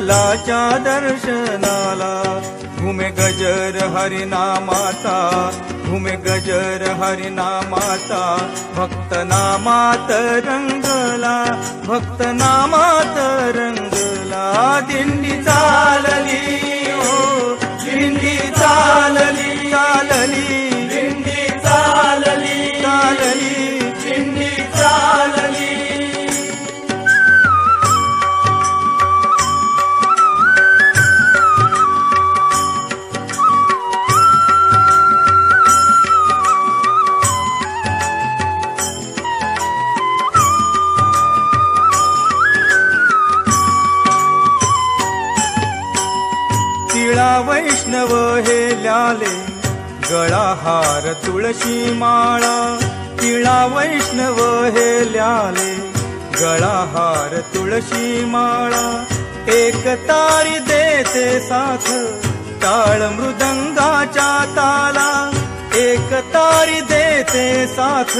विठ्ठलाच्या दर्शनाला घुमे गजर हरिनामाचा, घुमे गजर हरिनामाचा, भक्त नामात रंगला, भक्त नामात रंगला. दिंडी चालली हो, दिंडी चालली, चालली दिंडी चालली, चालली दिंडी चालली. तिळा वैष्णव हेल्याले, गळा हार तुळशी माळा. तिळा वैष्णव हेल्याले, गळा हार तुळशी माळा. एक तारी देते साथ, टाळ मृदंगाच्या ताला. एक तारी देते साथ,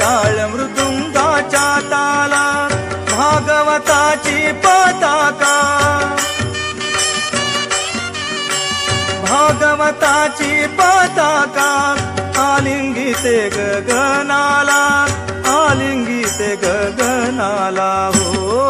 टाळ मृदुंगाच्या ताला. भागवताची पताका, भागवताची पताका, आलिंगिते गगनाला, आलिंगिते गगनाला. हो